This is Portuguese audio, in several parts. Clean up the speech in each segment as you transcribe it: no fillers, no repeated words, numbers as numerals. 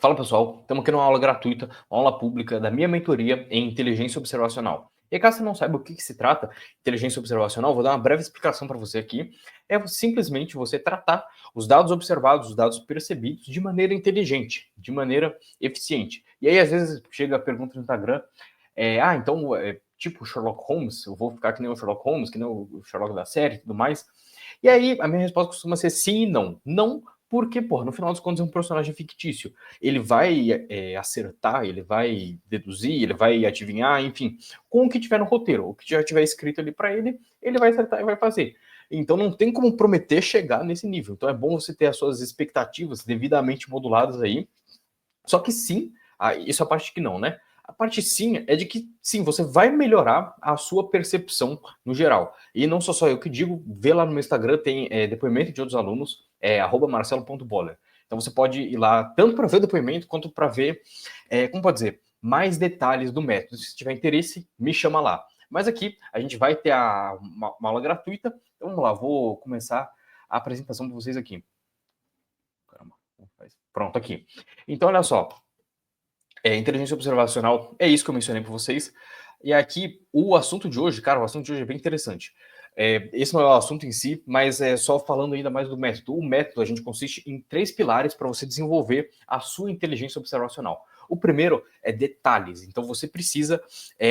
Fala pessoal, estamos aqui numa aula gratuita, uma aula pública da minha mentoria em inteligência observacional. E caso você não saiba o que se trata, inteligência observacional, vou dar uma breve explicação para você aqui. É simplesmente você tratar os dados observados, os dados percebidos de maneira inteligente, de maneira eficiente. E aí às vezes chega a pergunta no Instagram, então, tipo Sherlock Holmes, eu vou ficar que nem o Sherlock Holmes, que nem o Sherlock da série e tudo mais. E aí a minha resposta costuma ser sim e não. Não porque, no final dos contos é um personagem fictício. Ele vai acertar, ele vai deduzir, ele vai adivinhar, enfim, com o que tiver no roteiro, o que já tiver escrito ali para ele, ele vai acertar e vai fazer. Então não tem como prometer chegar nesse nível. Então é bom você ter as suas expectativas devidamente moduladas aí. Só que sim, isso é a parte que não, né? A parte sim é de que sim, você vai melhorar a sua percepção no geral. E não sou só eu que digo, vê lá no meu Instagram, tem depoimento de outros alunos, @marcelo.boller. Então você pode ir lá tanto para ver o depoimento quanto para ver, como pode dizer, mais detalhes do método. Se tiver interesse, me chama lá. Mas aqui a gente vai ter uma aula gratuita. Então vamos lá, vou começar a apresentação para vocês aqui. Caramba, pronto, aqui. Então olha só, inteligência observacional é isso que eu mencionei para vocês. E aqui, o assunto de hoje, cara, o assunto de hoje é bem interessante. Esse não é o assunto em si, mas é só falando ainda mais do método. O método, a gente consiste em 3 pilares para você desenvolver a sua inteligência observacional. O primeiro é detalhes. Então, você precisa,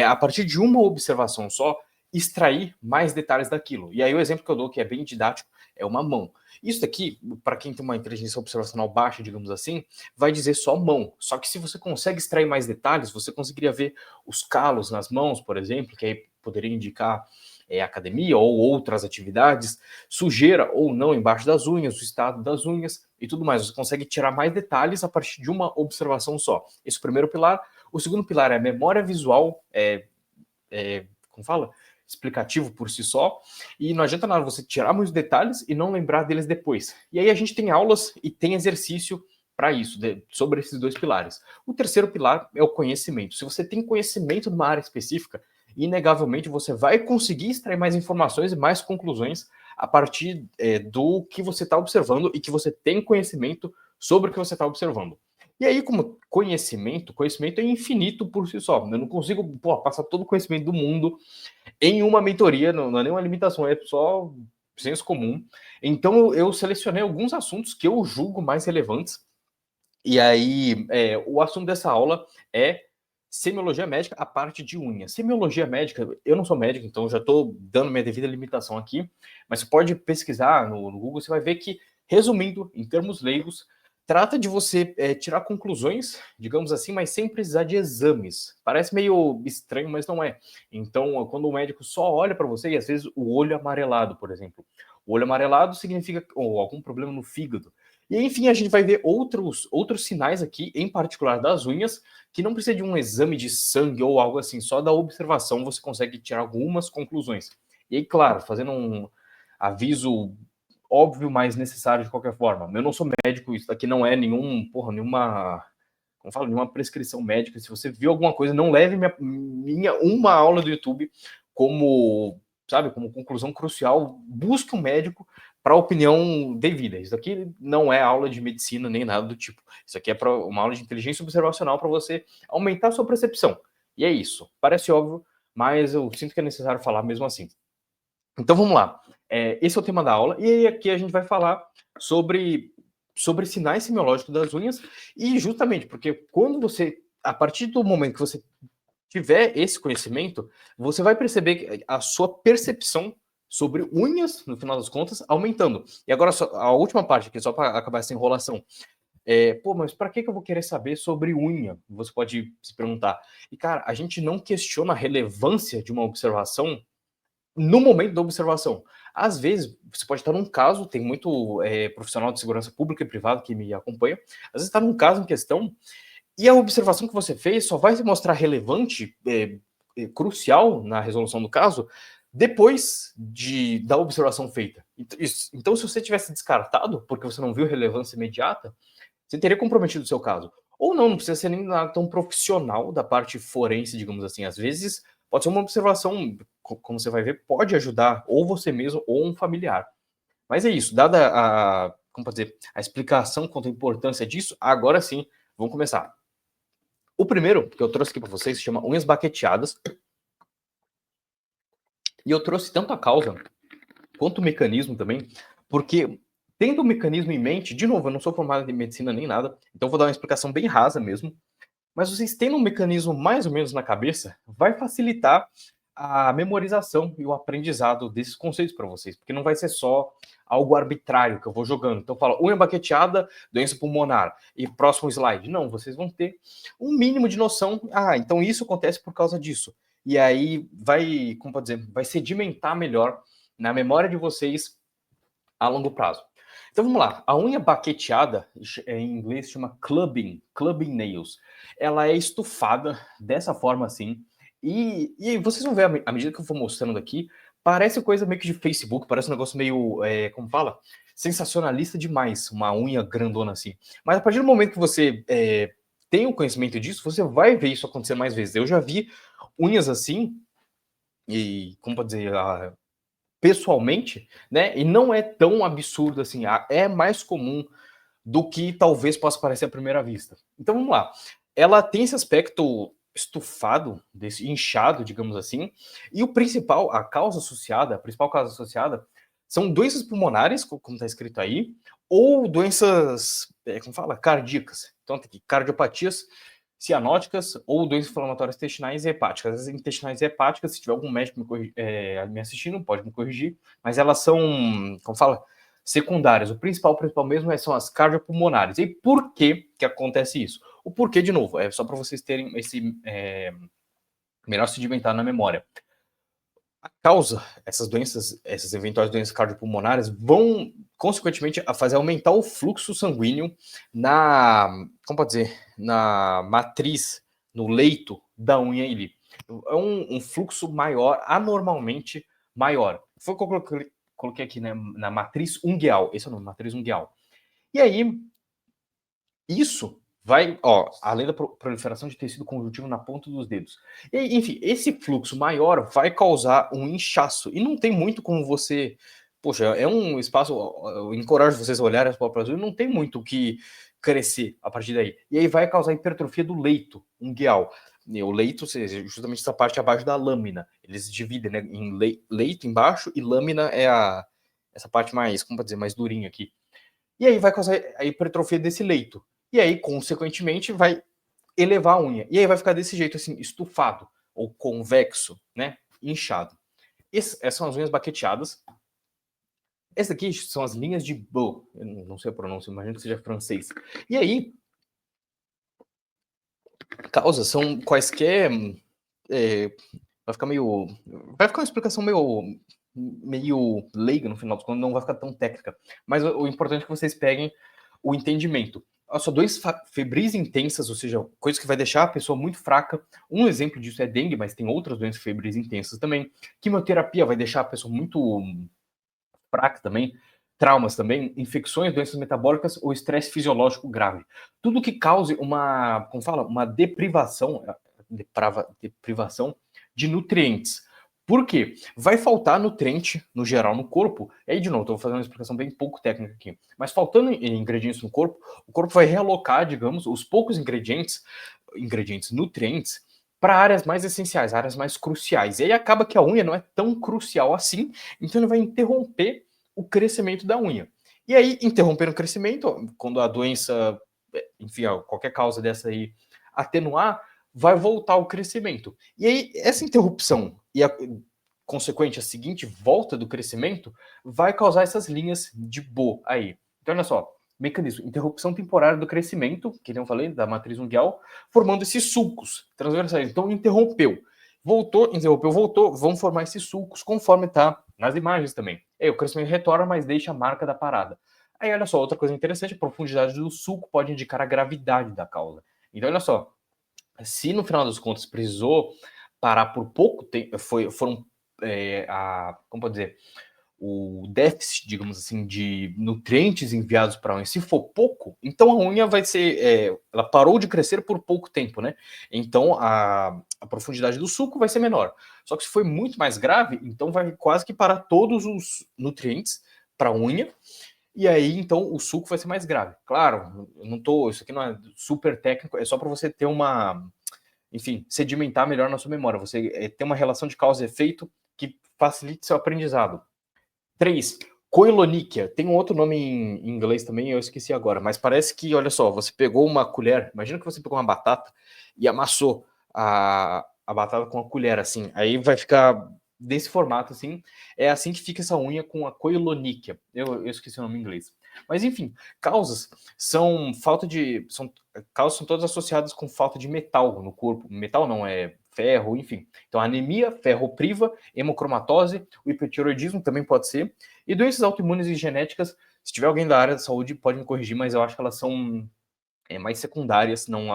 a partir de uma observação só, extrair mais detalhes daquilo. E aí, o exemplo que eu dou, que é bem didático, é uma mão. Isso daqui, para quem tem uma inteligência observacional baixa, digamos assim, vai dizer só mão. Só que se você consegue extrair mais detalhes, você conseguiria ver os calos nas mãos, por exemplo, que aí poderia indicar academia ou outras atividades, sujeira ou não embaixo das unhas, o estado das unhas e tudo mais. Você consegue tirar mais detalhes a partir de uma observação só. Esse é o primeiro pilar. O segundo pilar é a memória visual, como fala? Explicativo por si só, e não adianta nada você tirar muitos detalhes e não lembrar deles depois. E aí a gente tem aulas e tem exercício para isso, sobre esses 2 pilares. O terceiro pilar é o conhecimento. Se você tem conhecimento numa área específica, inegavelmente você vai conseguir extrair mais informações e mais conclusões a partir do que você está observando e que você tem conhecimento sobre o que você está observando. E aí, como conhecimento é infinito por si só. Eu não consigo passar todo o conhecimento do mundo em uma mentoria, não é nenhuma limitação, é só senso comum. Então, eu selecionei alguns assuntos que eu julgo mais relevantes. E aí, o assunto dessa aula é semiologia médica, a parte de unha. Semiologia médica, eu não sou médico, então já estou dando minha devida limitação aqui, mas você pode pesquisar no Google, você vai ver que, resumindo, em termos leigos, trata de você tirar conclusões, digamos assim, mas sem precisar de exames. Parece meio estranho, mas não é. Então, quando o médico só olha para você, e às vezes o olho amarelado, por exemplo. O olho amarelado significa algum problema no fígado. E enfim, a gente vai ver outros sinais aqui, em particular das unhas, que não precisa de um exame de sangue ou algo assim, só da observação você consegue tirar algumas conclusões. E aí, claro, fazendo um aviso óbvio, mas necessário de qualquer forma. Eu não sou médico, isso daqui não é nenhuma prescrição médica. Se você viu alguma coisa, não leve uma aula do YouTube como conclusão crucial. Busque um médico para opinião devida. Isso aqui não é aula de medicina nem nada do tipo. Isso aqui é para uma aula de inteligência observacional para você aumentar a sua percepção. E é isso. Parece óbvio, mas eu sinto que é necessário falar mesmo assim. Então vamos lá. Esse é o tema da aula, e aí aqui a gente vai falar sobre sinais semiológicos das unhas, e justamente porque a partir do momento que você tiver esse conhecimento, você vai perceber que a sua percepção sobre unhas, no final das contas, aumentando. E agora a última parte aqui, só para acabar essa enrolação. Mas para que eu vou querer saber sobre unha? Você pode se perguntar. E cara, a gente não questiona a relevância de uma observação no momento da observação. Às vezes, você pode estar num caso, tem muito profissional de segurança pública e privada que me acompanha, às vezes está num caso em questão, e a observação que você fez só vai se mostrar relevante, crucial na resolução do caso, depois da observação feita. Então, se você tivesse descartado, porque você não viu relevância imediata, você teria comprometido o seu caso. Ou não precisa ser nem nada tão profissional da parte forense, digamos assim. Às vezes, pode ser uma observação, como você vai ver, pode ajudar ou você mesmo ou um familiar. Mas é isso, dada a explicação quanto à importância disso, agora sim Vamos começar. O primeiro que eu trouxe aqui para vocês se chama unhas baqueteadas. E eu trouxe tanto a causa quanto o mecanismo também, porque tendo o mecanismo em mente, de novo, eu não sou formado em medicina nem nada, então vou dar uma explicação bem rasa mesmo, mas vocês tendo um mecanismo mais ou menos na cabeça, vai facilitar a memorização e o aprendizado desses conceitos para vocês, porque não vai ser só algo arbitrário que eu vou jogando. Então, fala unha baqueteada, doença pulmonar, e próximo slide. Não, vocês vão ter um mínimo de noção. Ah, então isso acontece por causa disso. E aí vai, como pode dizer, vai sedimentar melhor na memória de vocês a longo prazo. Então vamos lá, a unha baqueteada, em inglês chama clubbing nails. Ela é estufada dessa forma assim, e vocês vão ver à medida que eu vou mostrando aqui, parece coisa meio que de Facebook, parece um negócio meio, como fala? Sensacionalista demais, uma unha grandona assim. Mas a partir do momento que você tem o conhecimento disso, você vai ver isso acontecer mais vezes. Eu já vi unhas assim, e como pode dizer, pessoalmente, né? E não é tão absurdo assim, é mais comum do que talvez possa parecer à primeira vista. Então vamos lá. Ela tem esse aspecto estufado, desse inchado, digamos assim, e o principal, a principal causa associada são doenças pulmonares, como está escrito aí, ou doenças, como fala, cardíacas. Então tem aqui cardiopatias cianóticas ou doenças inflamatórias intestinais e hepáticas. As intestinais e hepáticas, se tiver algum médico me assistindo, pode me corrigir, mas elas são, como fala, secundárias. O principal mesmo são as cardiopulmonares. E por que que acontece isso? O porquê, de novo, é só para vocês terem esse melhor sedimentar na memória. A causa, essas doenças, essas eventuais doenças cardiopulmonares vão, consequentemente, a fazer aumentar o fluxo sanguíneo como pode dizer, na matriz, no leito da unha ali. É um fluxo maior, anormalmente maior. Foi o que eu coloquei aqui, né, na matriz ungueal. Esse é o nome, matriz ungueal. E aí, isso vai, além da proliferação de tecido conjuntivo na ponta dos dedos. E, enfim, esse fluxo maior vai causar um inchaço. E não tem muito como você. Poxa, é um espaço. Eu encorajo vocês a olharem as próprias unhas, não tem muito o que crescer a partir daí. E aí vai causar hipertrofia do leito ungueal. E o leito, justamente essa parte abaixo da lâmina. Eles dividem, né, em leito embaixo e lâmina é essa parte mais, como pode dizer, mais durinha aqui. E aí vai causar a hipertrofia desse leito. E aí, consequentemente, vai elevar a unha. E aí vai ficar desse jeito, assim, estufado, ou convexo, né? Inchado. Essas são as unhas baqueteadas. Essas aqui são as linhas de Beau. Eu não sei a pronúncia, imagino que seja francês. E aí, causas são quaisquer. Vai ficar meio. Vai ficar uma explicação meio leiga no final, quando não vai ficar tão técnica. Mas o importante é que vocês peguem o entendimento. Só doenças febris intensas, ou seja, coisas que vai deixar a pessoa muito fraca. Um exemplo disso é dengue, mas tem outras doenças febris intensas também. Quimioterapia vai deixar a pessoa muito fraca também. Traumas também, infecções, doenças metabólicas ou estresse fisiológico grave. Tudo que cause como fala, uma deprivação de nutrientes. Por quê? Vai faltar nutriente, no geral, no corpo. E aí, de novo, estou fazendo uma explicação bem pouco técnica aqui. Mas faltando ingredientes no corpo, o corpo vai realocar, digamos, os poucos nutrientes, para áreas mais essenciais, áreas mais cruciais. E aí acaba que a unha não é tão crucial assim, então ele vai interromper o crescimento da unha. E aí, interrompendo o crescimento, quando a doença, enfim, qualquer causa dessa aí atenuar, vai voltar o crescimento. E aí, essa interrupção e a consequente, a seguinte volta do crescimento, vai causar essas linhas de Beau aí. Então, olha só, mecanismo, interrupção temporária do crescimento, que nem eu falei, da matriz ungueal, formando esses sulcos transversais. Então, interrompeu. Interrompeu, voltou, vão formar esses sulcos, conforme está nas imagens também. Aí, o crescimento retorna, mas deixa a marca da parada. Aí, olha só, outra coisa interessante, a profundidade do sulco pode indicar a gravidade da causa. Então, olha só, se no final das contas precisou parar por pouco tempo, como pode dizer, o déficit, digamos assim, de nutrientes enviados para a unha, se for pouco, então a unha vai ser, ela parou de crescer por pouco tempo, né? Então a profundidade do sulco vai ser menor. Só que se foi muito mais grave, então vai quase que parar todos os nutrientes para a unha, E aí, então, o suco vai ser mais grave. Claro, eu não tô, isso aqui não é super técnico, é só para você ter uma, enfim, sedimentar melhor na sua memória. Você ter uma relação de causa e efeito que facilite seu aprendizado. 3. Koilonikia. Tem um outro nome em inglês também, eu esqueci agora. Mas parece que, olha só, você pegou uma colher. Imagina que você pegou uma batata e amassou a batata com a colher, assim. Aí vai ficar desse formato, assim. É assim que fica essa unha com a Koilonikia. Eu esqueci o nome em inglês. Mas, enfim, causas são falta de... causas são todas associadas com falta de metal no corpo. Metal não, é ferro, enfim. Então, anemia, ferropriva, hemocromatose, o hipotiroidismo também pode ser, e doenças autoimunes e genéticas, se tiver alguém da área da saúde, pode me corrigir, mas eu acho que elas são mais secundárias, não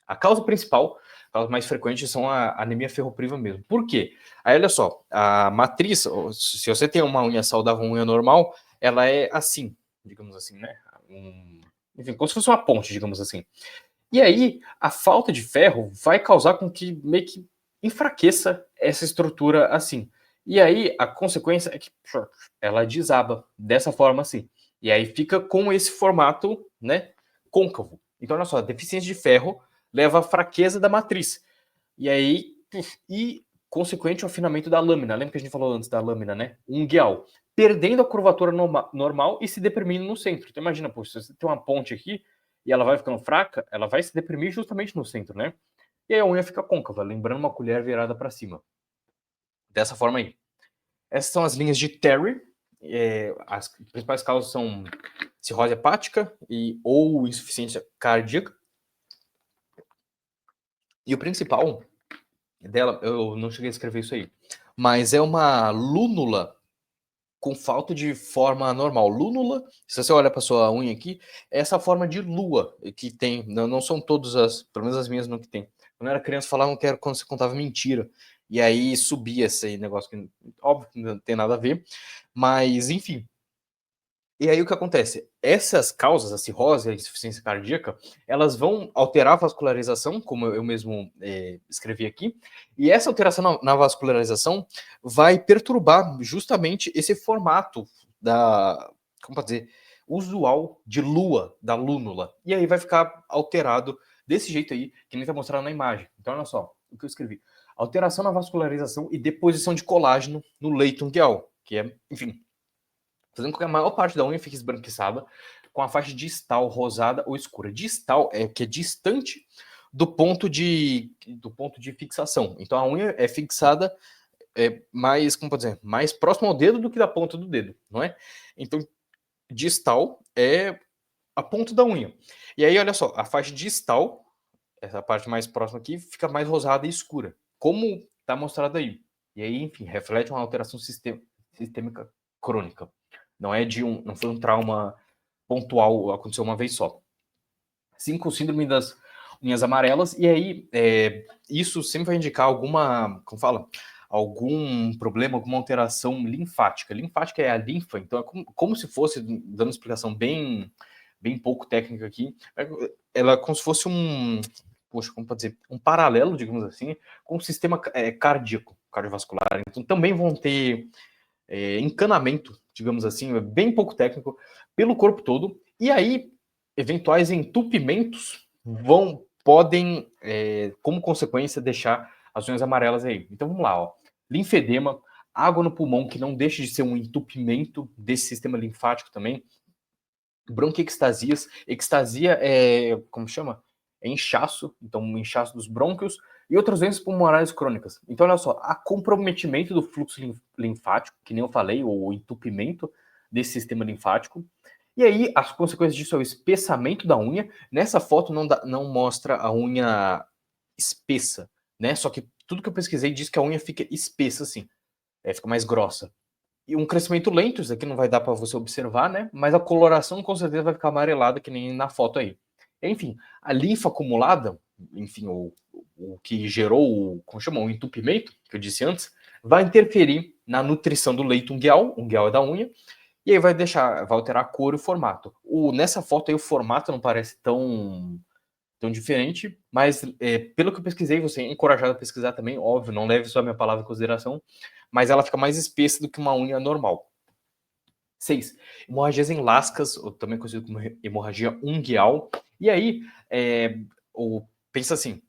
a causa principal, a causa mais frequente são a anemia ferropriva mesmo. Por quê? Aí, olha só, a matriz, se você tem uma unha saudável, uma unha normal, ela é assim, digamos assim, né? Enfim, como se fosse uma ponte, digamos assim. E aí, a falta de ferro vai causar com que meio que enfraqueça essa estrutura assim. E aí, a consequência é que ela desaba dessa forma assim. E aí fica com esse formato, né, côncavo. Então, olha só, a deficiência de ferro leva à fraqueza da matriz. E aí, consequente ao afinamento da lâmina. Lembra que a gente falou antes da lâmina, né? Unguial. Perdendo a curvatura normal e se deprimindo no centro. Então, imagina, pô, se você tem uma ponte aqui, e ela vai ficando fraca, ela vai se deprimir justamente no centro, né? E aí a unha fica côncava, lembrando uma colher virada para cima. Dessa forma aí. Essas são as linhas de Terry. As principais causas são cirrose hepática ou insuficiência cardíaca. E o principal dela, eu não cheguei a escrever isso aí, mas é uma lúnula com falta de forma normal. Lúnula, se você olha para sua unha aqui, é essa forma de lua que tem. Não são todas as, pelo menos as minhas não que tem. Quando eu era criança falavam que era quando você contava mentira. E aí subia esse negócio que, óbvio, que não tem nada a ver. Mas, enfim. E aí o que acontece? Essas causas, a cirrose, a insuficiência cardíaca, elas vão alterar a vascularização, como eu mesmo escrevi aqui, e essa alteração na vascularização vai perturbar justamente esse formato da, como pode dizer, usual de lua, da lúnula. E aí vai ficar alterado desse jeito aí, que nem está mostrado na imagem. Então olha só o que eu escrevi. Alteração na vascularização e deposição de colágeno no leito ungueal, que é, enfim, fazendo com que a maior parte da unha fique esbranquiçada, com a faixa distal rosada ou escura. Distal é que é distante do ponto de fixação. Então a unha é fixada mais, como pode dizer, mais próximo ao dedo do que da ponta do dedo, não é? Então distal é a ponta da unha. E aí, olha só, a faixa distal, essa parte mais próxima aqui, fica mais rosada e escura, como está mostrado aí. E aí, enfim, reflete uma alteração sistêmica crônica. Não foi um trauma pontual, aconteceu uma vez só. 5, síndrome das unhas amarelas, e aí isso sempre vai indicar alguma, como fala, algum problema, alguma alteração linfática. Linfática é a linfa, então é como se fosse, dando explicação bem pouco técnica aqui, ela é como se fosse poxa, como pode dizer, um paralelo, digamos assim, com o sistema cardíaco, cardiovascular. Então também vão ter encanamento, digamos assim, é bem pouco técnico, pelo corpo todo. E aí, eventuais entupimentos podem, como consequência, deixar as unhas amarelas aí. Então vamos lá, ó. Linfedema, água no pulmão, que não deixa de ser um entupimento desse sistema linfático também. Bronquiectasias. Ectasia é, como chama? É inchaço, então um inchaço dos brônquios e outras doenças pulmonares crônicas. Então, olha só, há comprometimento do fluxo linfático, que nem eu falei, ou entupimento desse sistema linfático. E aí, as consequências disso é o espessamento da unha. Nessa foto não mostra a unha espessa, né? Só que tudo que eu pesquisei diz que a unha fica espessa, assim, fica mais grossa. E um crescimento lento, isso aqui não vai dar para você observar, né? Mas a coloração com certeza vai ficar amarelada, que nem na foto aí. Enfim, a linfa acumulada, enfim, o que gerou como chama, o entupimento, que eu disse antes, vai interferir na nutrição do leito ungueal é da unha, e aí vai alterar a cor e o formato. Nessa foto aí o formato não parece tão diferente, mas pelo que eu pesquisei, você é encorajado a pesquisar também, óbvio, não leve só a minha palavra em consideração, mas ela fica mais espessa do que uma unha normal. 6. Hemorragias em lascas, ou também conhecido como hemorragia ungueal. E aí, pensa assim,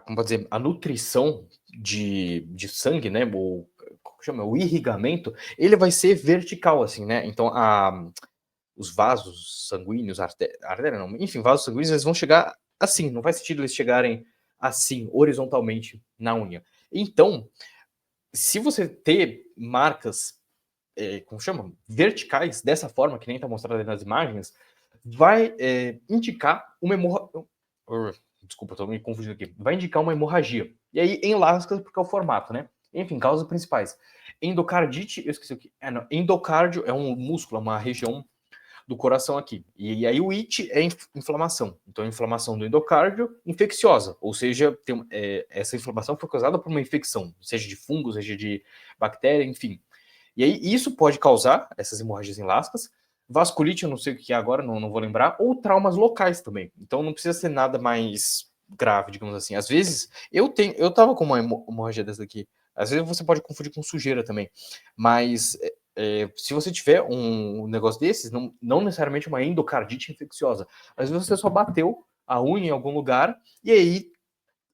como pode dizer, a nutrição de sangue, né, como chama? O irrigamento, ele vai ser vertical, assim, né? Então, os vasos sanguíneos, artéria não, enfim, vasos sanguíneos, eles vão chegar assim, não faz sentido eles chegarem assim, horizontalmente na unha. Então, se você ter marcas, como chama? Verticais, dessa forma, que nem está mostrado aí nas imagens, vai indicar uma hemorragia. Desculpa, estou me confundindo aqui. Vai indicar uma hemorragia. E aí, em lascas, porque é o formato, né? Enfim, causas principais. Endocardite, eu esqueci o que. Não, endocárdio é um músculo, uma região do coração aqui. E aí o IT é inflamação. Então, a inflamação do endocárdio infecciosa, ou seja, essa inflamação foi causada por uma infecção, seja de fungo, seja de bactéria, enfim. E aí isso pode causar essas hemorragias em lascas, vasculite, eu não sei o que é agora, não vou lembrar, ou traumas locais também. Então não precisa ser nada mais grave, digamos assim. Às vezes, eu tava com uma hemorragia dessa daqui. Às vezes você pode confundir com sujeira também. Mas se você tiver um negócio desses, não necessariamente uma endocardite infecciosa. Às vezes você só bateu a unha em algum lugar e aí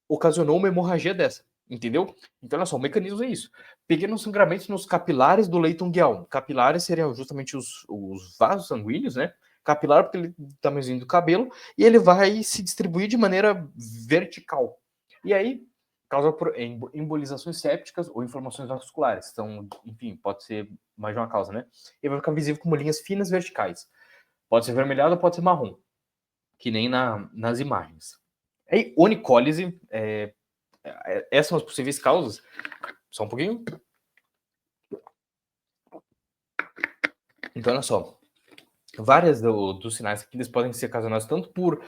ocasionou uma hemorragia dessa. Entendeu? Então, olha só, o mecanismo é isso. Pequenos sangramentos nos capilares do leito ungueal. Capilares seriam justamente os vasos sanguíneos, né? Capilar porque ele é do tamanhozinho do cabelo, e ele vai se distribuir de maneira vertical. E aí, causa por embolizações sépticas ou inflamações vasculares. Então, enfim, pode ser mais de uma causa, né? E vai ficar visível como linhas finas verticais. Pode ser vermelhado ou pode ser marrom, que nem nas imagens. Aí, onicólise, essas são as possíveis causas. Só um pouquinho. Então, olha só. Várias dos sinais aqui eles podem ser ocasionados tanto por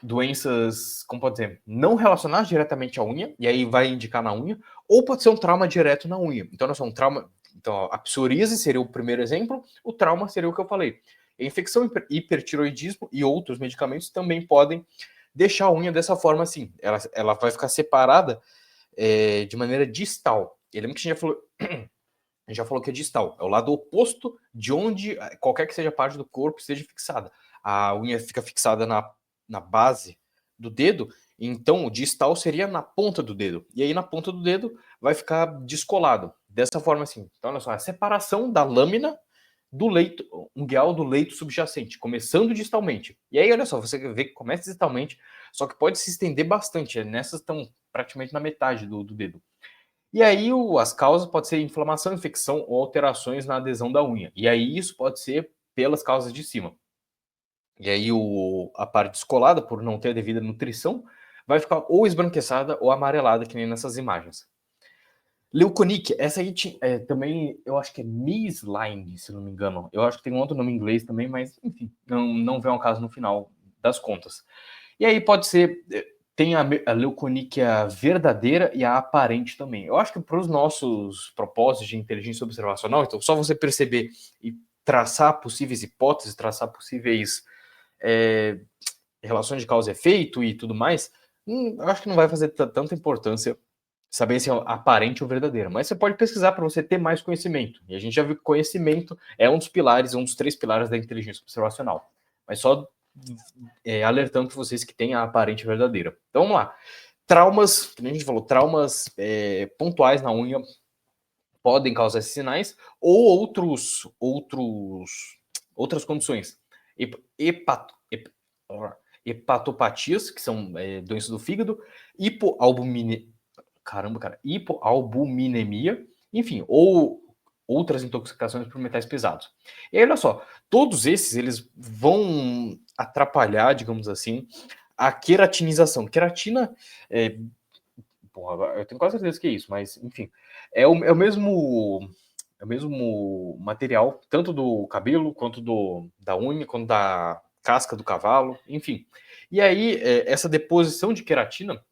doenças, como pode dizer, não relacionadas diretamente à unha, e aí vai indicar na unha, ou pode ser um trauma direto na unha. Então, olha só, um trauma. Então, a psoríase seria o primeiro exemplo, o trauma seria o que eu falei. A infecção, hipertiroidismo e outros medicamentos também podem deixar a unha dessa forma assim. Ela vai ficar separada de maneira distal. E lembra que a gente já falou que é distal, é o lado oposto de onde qualquer que seja a parte do corpo esteja fixada. A unha fica fixada na base do dedo, então o distal seria na ponta do dedo. E aí na ponta do dedo vai ficar descolado, dessa forma assim. Então olha só, a separação da lâmina do leito ungueal do leito subjacente, começando distalmente. E aí olha só, você vê que começa distalmente, só que pode se estender bastante. Nessas estão praticamente na metade do dedo. E aí as causas podem ser inflamação, infecção ou alterações na adesão da unha. E aí isso pode ser pelas causas de cima. E aí a parte descolada, por não ter a devida nutrição, vai ficar ou esbranquiçada ou amarelada, que nem nessas imagens. Leuconic, essa aí também, eu acho que é Measline, se não me engano. Eu acho que tem um outro nome em inglês também, mas enfim, não vem ao caso no final das contas. E aí pode ser, tem a leuconíquia verdadeira e a aparente também. Eu acho que para os nossos propósitos de inteligência observacional, então só você perceber e traçar possíveis hipóteses, traçar possíveis relações de causa e efeito e tudo mais, eu acho que não vai fazer tanta importância saber se é aparente ou verdadeira. Mas você pode pesquisar para você ter mais conhecimento. E a gente já viu que conhecimento é um dos pilares, um dos 3 pilares da inteligência observacional. Mas só alertando para vocês que tem a aparente verdadeira. Então vamos lá. Traumas, como a gente falou, traumas pontuais na unha podem causar esses sinais, ou outras condições. Hepatopatias, que são doenças do fígado, hipoalbuminemia, enfim, ou outras intoxicações por metais pesados. E aí, olha só, todos esses eles vão atrapalhar, digamos assim, a queratinização. Queratina, eu tenho quase certeza que é isso, mas enfim, é o mesmo material, tanto do cabelo, quanto da unha, quanto da casca do cavalo, enfim. E aí, essa deposição de queratina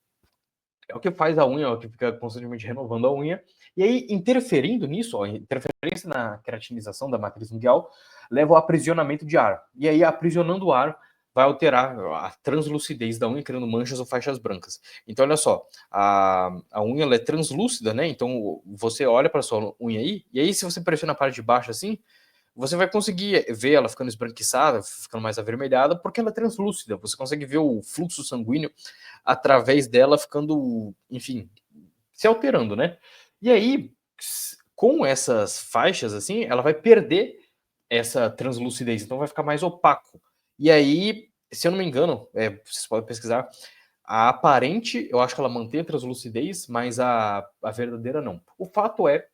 é o que faz a unha, é o que fica constantemente renovando a unha. E aí, interferindo nisso, a interferência na queratinização da matriz ungueal leva ao aprisionamento de ar. E aí, aprisionando o ar, vai alterar a translucidez da unha, criando manchas ou faixas brancas. Então, olha só, a unha ela é translúcida, né? Então, você olha para sua unha aí, e aí, se você pressiona a parte de baixo assim, você vai conseguir ver ela ficando esbranquiçada, ficando mais avermelhada, porque ela é translúcida. Você consegue ver o fluxo sanguíneo através dela ficando, enfim, se alterando, né? E aí, com essas faixas assim, ela vai perder essa translucidez, então vai ficar mais opaco. E aí, se eu não me engano, vocês podem pesquisar, a aparente, eu acho que ela mantém a translucidez, mas a verdadeira não. O fato é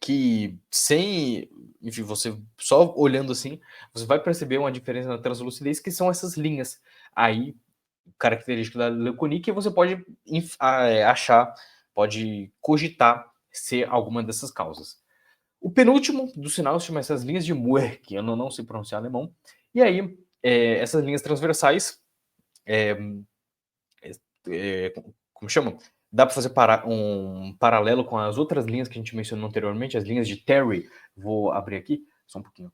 que sem, enfim, você só olhando assim, você vai perceber uma diferença na translucidez, que são essas linhas aí, característica da leuconia, que você pode achar, pode cogitar ser alguma dessas causas. O penúltimo do sinal chama essas linhas de Muir, que eu não sei pronunciar alemão, e aí essas linhas transversais, é, como chama? Dá para fazer um paralelo com as outras linhas que a gente mencionou anteriormente, as linhas de Terry. Vou abrir aqui, só um pouquinho.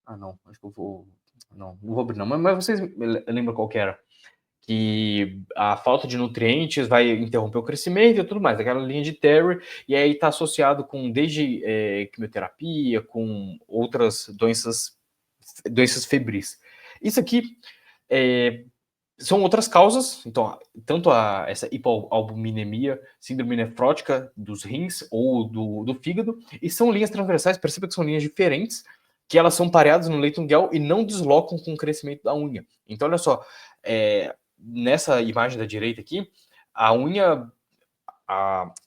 Ah, não, acho que eu vou. Não vou abrir, não. Mas vocês lembram qual que era? Que a falta de nutrientes vai interromper o crescimento e tudo mais, aquela linha de Terry, e aí está associado com desde quimioterapia, com outras doenças febris. Isso aqui são outras causas, então, tanto essa hipoalbuminemia, síndrome nefrótica dos rins ou do fígado, e são linhas transversais, perceba que são linhas diferentes, que elas são pareadas no leito ungueal e não deslocam com o crescimento da unha. Então, olha só, nessa imagem da direita aqui, a unha,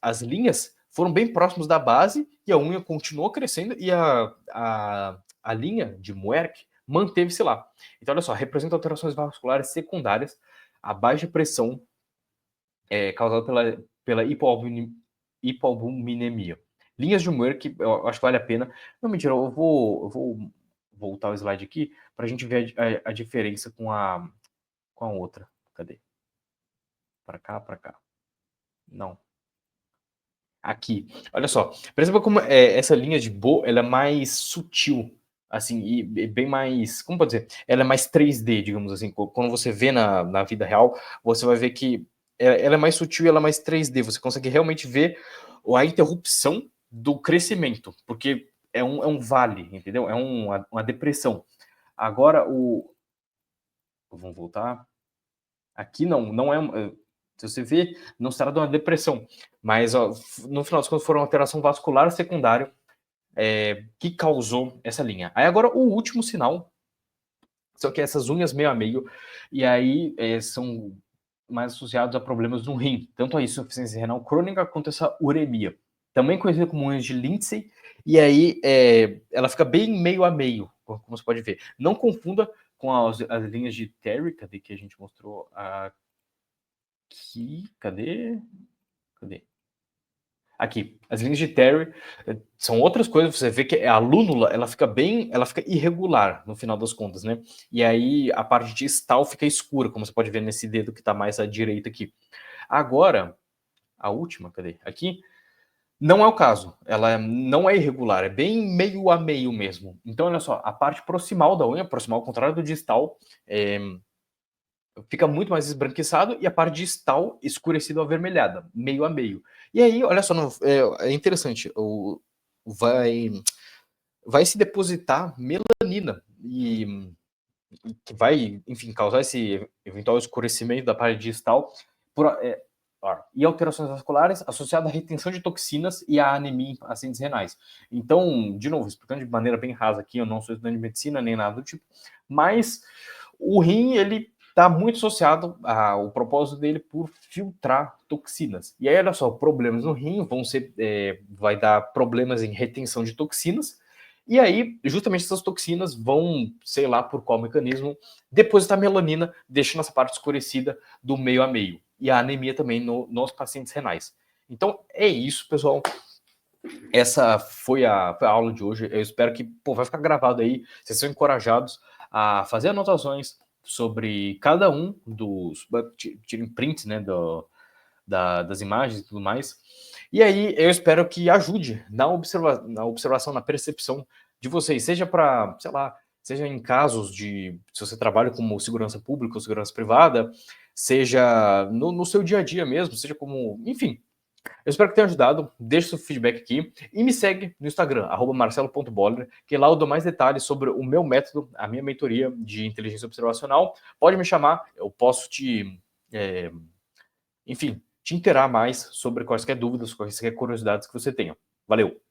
as linhas foram bem próximas da base e a unha continuou crescendo e a linha de Muerck manteve-se lá. Então, olha só, representa alterações vasculares secundárias, a baixa pressão causada pela hipoalbuminemia. Linhas de Muerck, eu acho que vale a pena. Não, mentira, eu vou voltar o slide aqui para a gente ver a diferença com a outra. Cadê? Para cá, para cá. Não. Aqui. Olha só. Perceba como essa linha de Bo, ela é mais sutil. Assim, e bem mais. Como pode dizer? Ela é mais 3D, digamos assim. Quando você vê na vida real, você vai ver que ela é mais sutil e ela é mais 3D. Você consegue realmente ver a interrupção do crescimento. Porque é um vale, entendeu? É uma depressão. Agora, vamos voltar. Aqui não é. Se você vê, não se trata de uma depressão, mas ó, no final das contas foi uma alteração vascular secundária que causou essa linha. Aí agora o último sinal são que essas unhas meio a meio, e aí são mais associados a problemas no rim, tanto a insuficiência renal crônica quanto essa uremia, também conhecida como unhas de Lindsay, e aí ela fica bem meio a meio, como você pode ver. Não confunda com as linhas de Terry, cadê que a gente mostrou aqui, cadê? Aqui, as linhas de Terry são outras coisas, você vê que a lúnula, ela fica irregular no final das contas, né? E aí a parte distal fica escura, como você pode ver nesse dedo que tá mais à direita aqui. Agora, a última, cadê? Aqui, não é o caso. Ela não é irregular, é bem meio a meio mesmo. Então, olha só, a parte proximal da unha, proximal ao contrário do distal, fica muito mais esbranquiçado e a parte distal escurecida ou avermelhada, meio a meio. E aí, olha só, é interessante, vai se depositar melanina e que vai, enfim, causar esse eventual escurecimento da parte distal e alterações vasculares associadas à retenção de toxinas e à anemia em pacientes renais. Então, de novo, explicando de maneira bem rasa aqui, eu não sou estudante de medicina nem nada do tipo, mas o rim, ele está muito associado ao propósito dele por filtrar toxinas. E aí, olha só, problemas no rim vai dar problemas em retenção de toxinas, e aí, justamente essas toxinas vão, sei lá por qual mecanismo, depositar melanina, deixando essa parte escurecida do meio a meio. E a anemia também nos pacientes renais. Então, é isso, pessoal. Essa foi a aula de hoje. Eu espero que vai ficar gravado aí. Vocês são encorajados a fazer anotações sobre cada um dos. Tirem prints, né, das imagens e tudo mais. E aí eu espero que ajude na observação, na percepção de vocês, seja para, sei lá, seja em casos de, se você trabalha como segurança pública ou segurança privada, seja no seu dia a dia mesmo, seja como, enfim. Eu espero que tenha ajudado, deixe seu feedback aqui e me segue no Instagram, marcelo.boller, que lá eu dou mais detalhes sobre o meu método, a minha mentoria de inteligência observacional. Pode me chamar, eu posso enfim, te inteirar mais sobre quaisquer dúvidas, quaisquer curiosidades que você tenha. Valeu!